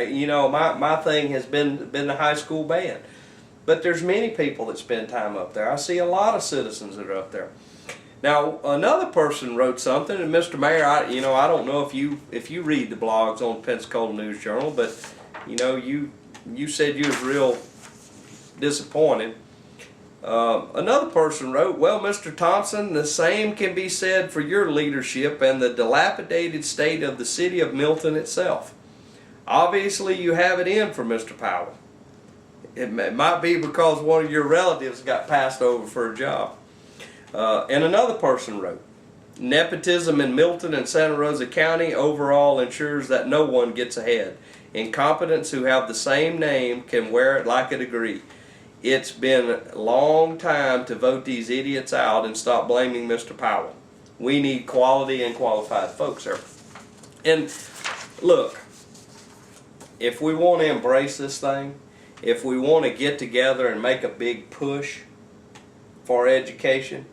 You know, my thing has been the high school band. But there's many people that spend time up there. I see a lot of citizens that are up there. Now, another person wrote something, and Mr. Mayor, I don't know if you read the blogs on Pensacola News Journal, but you said you was real disappointed. Another person wrote, well, Mr. Thompson, the same can be said for your leadership and the dilapidated state of the city of Milton itself. Obviously, you have it in for Mr. Powell. It might be because one of your relatives got passed over for a job. And another person wrote, nepotism in Milton and Santa Rosa County overall ensures that no one gets ahead. Incompetents who have the same name can wear it like a degree. It's been a long time to vote these idiots out and stop blaming Mr. Powell. We need quality and qualified folks here. And look, if we want to embrace this thing, if we want to get together and make a big push for education,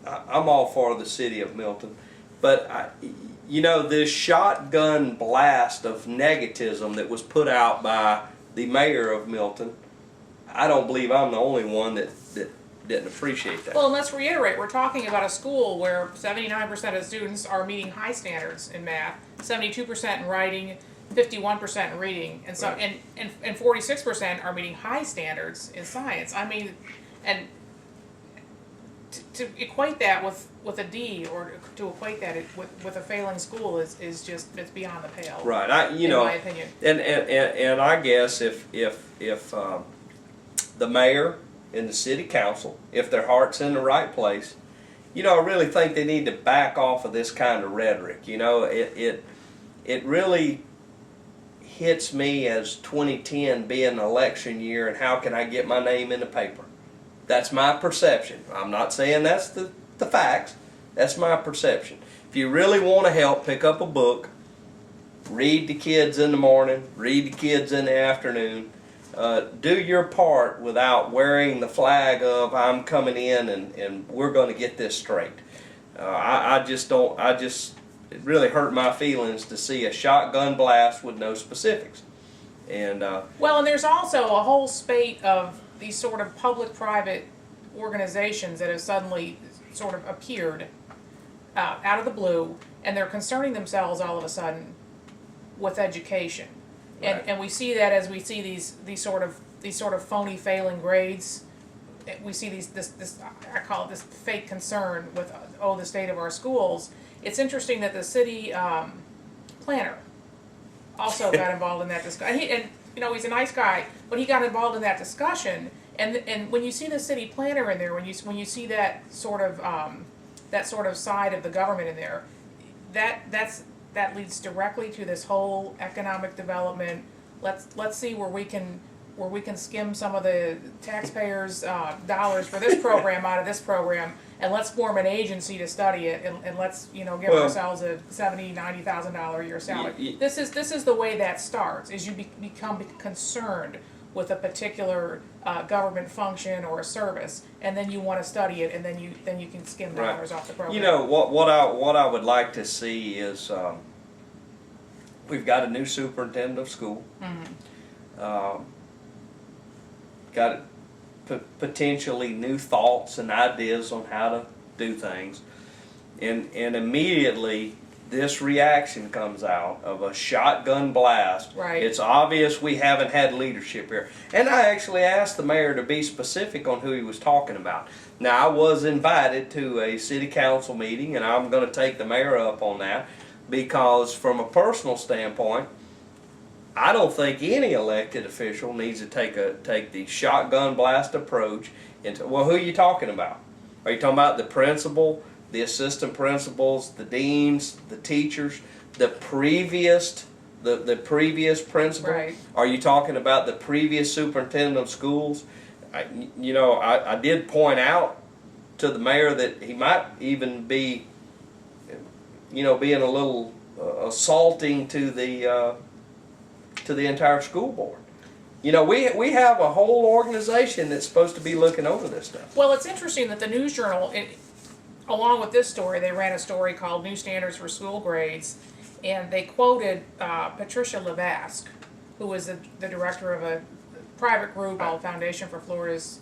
I'm all for the city of Milton. But, this shotgun blast of negativism that was put out by the mayor of Milton, I don't believe I'm the only one that didn't appreciate that. Well, and let's reiterate, we're talking about a school where 79% of students are meeting high standards in math, 72% in writing, 51% in reading, and so Right. and 46% are meeting high standards in science. I mean, and to equate that with a D, or to equate that with a failing school is just, it's beyond the pale. Right. In my opinion. And I guess if the mayor and the city council, if their heart's in the right place, I really think they need to back off of this kind of rhetoric. It really hits me as 2010 being an election year, and how can I get my name in the paper? That's my perception. I'm not saying that's the facts. That's my perception. If you really want to help, pick up a book, read the kids in the morning, read the kids in the afternoon. Do your part without wearing the flag of I'm coming in and we're going to get this straight. It really hurt my feelings to see a shotgun blast with no specifics. And well, and there's also a whole spate of these sort of public-private organizations that have suddenly sort of appeared out of the blue, and they're concerning themselves all of a sudden with education. Right. And we see that as we see these sort of phony failing grades. We see this I call it this fake concern with the state of our schools. It's interesting that the city planner also got involved in that discussion. And he's a nice guy, but he got involved in that discussion. And when you see the city planner in there, when you see that sort of side of the government in there, that leads directly to this whole economic development. Let's see where we can skim some of the taxpayers' dollars for this program out of this program, and let's form an agency to study it, and let's give ourselves a $70,000-$90,000 a year salary. This is the way that starts. Is you become concerned with a particular government function or a service, and then you want to study it, and then you can skim dollars off the program. What I would like to see is we've got a new superintendent of school. Mm-hmm. Got potentially new thoughts and ideas on how to do things, and immediately this reaction comes out of a shotgun blast. Right. It's obvious we haven't had leadership here. And I actually asked the mayor to be specific on who he was talking about. Now, I was invited to a city council meeting, and I'm going to take the mayor up on that, because from a personal standpoint, I don't think any elected official needs to take the shotgun blast approach into, well, who are you talking about? Are you talking about the principal, the assistant principals, the deans, the teachers, the previous principal? Right. Are you talking about the previous superintendent of schools? I did point out to the mayor that he might even be, being a little assaulting to the entire school board. We have a whole organization that's supposed to be looking over this stuff. Well, it's interesting that the News Journal, along with this story, they ran a story called New Standards for School Grades, and they quoted Patricia Levasque, who is the director of a private group called Foundation for Florida's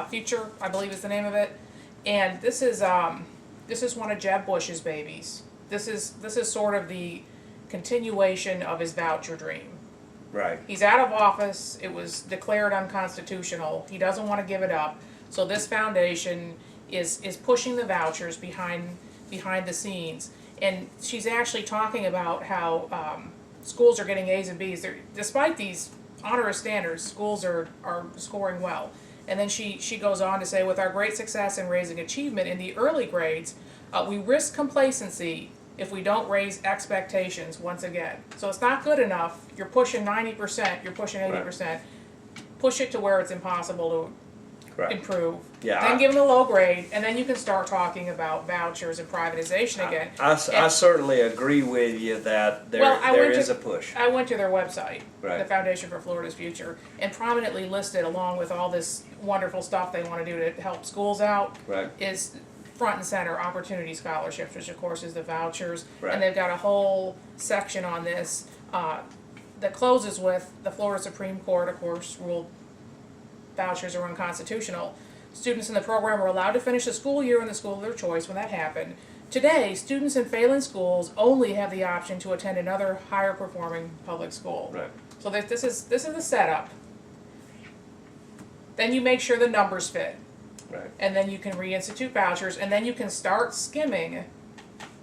Future, I believe is the name of it. And this is one of Jeb Bush's babies. This is sort of the continuation of his voucher dream. Right. He's out of office. It was declared unconstitutional. He doesn't want to give it up. So this foundation is pushing the vouchers behind the scenes. And she's actually talking about how schools are getting A's and B's. Despite these onerous standards, schools are scoring well. And then she goes on to say, with our great success in raising achievement in the early grades, we risk complacency if we don't raise expectations once again. So it's not good enough. You're pushing 90%, you're pushing 80%. Right. Push it to where it's impossible to improve. Yeah, then give them a low grade, and then you can start talking about vouchers and privatization again. I certainly agree with you that there is a push. I went to their website, right. The Foundation for Florida's Future, and prominently listed, along with all this wonderful stuff they want to do to help schools out, right. is front and center opportunity scholarships, which of course is the vouchers. Right. And they've got a whole section on this that closes with the Florida Supreme Court, of course, ruled vouchers are unconstitutional. Students in the program are allowed to finish the school year in the school of their choice when that happened. Today, students in failing schools only have the option to attend another higher performing public school. Right. So this is the setup. Then you make sure the numbers fit. Right. And then you can reinstitute vouchers, and then you can start skimming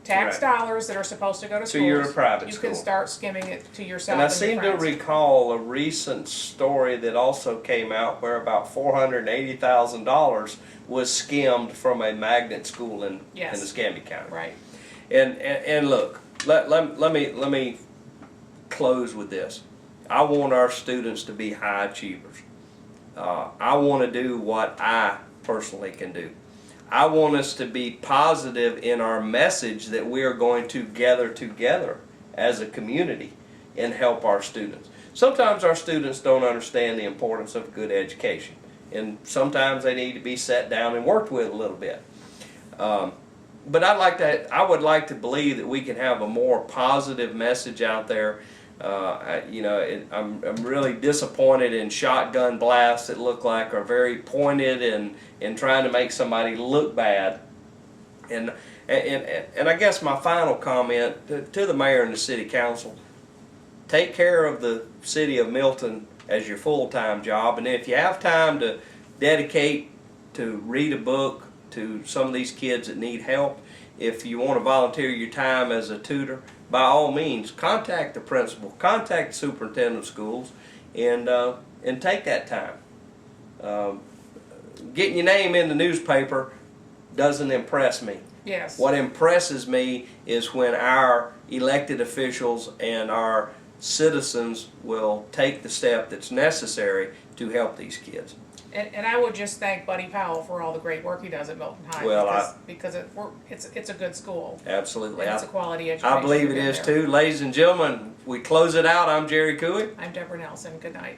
tax dollars that are supposed to go to schools. To your private school. You can start skimming it to yourself. And I seem to recall a recent story that also came out where about $480,000 was skimmed from a magnet school in Escambia County. Right. And look, let me close with this. I want our students to be high achievers. I want to do what I personally can do. I want us to be positive in our message that we are going to gather together as a community and help our students. Sometimes our students don't understand the importance of good education, and sometimes they need to be sat down and worked with a little bit. But I would like to believe that we can have a more positive message out there. I'm really disappointed in shotgun blasts that look like are very pointed and trying to make somebody look bad. And I guess my final comment to the mayor and the city council: take care of the city of Milton as your full-time job, and if you have time to dedicate to read a book to some of these kids that need help, if you want to volunteer your time as a tutor, by all means, contact the principal, contact the superintendent of schools, and take that time. Getting your name in the newspaper doesn't impress me. Yes. What impresses me is when our elected officials and our citizens will take the step that's necessary to help these kids. And I would just thank Buddy Powell for all the great work he does at Milton High. Well, because it's a good school. Absolutely. And it's a quality education. I believe it is too. Ladies and gentlemen, we close it out. I'm Jerry Cooey. I'm Deborah Nelson. Good night.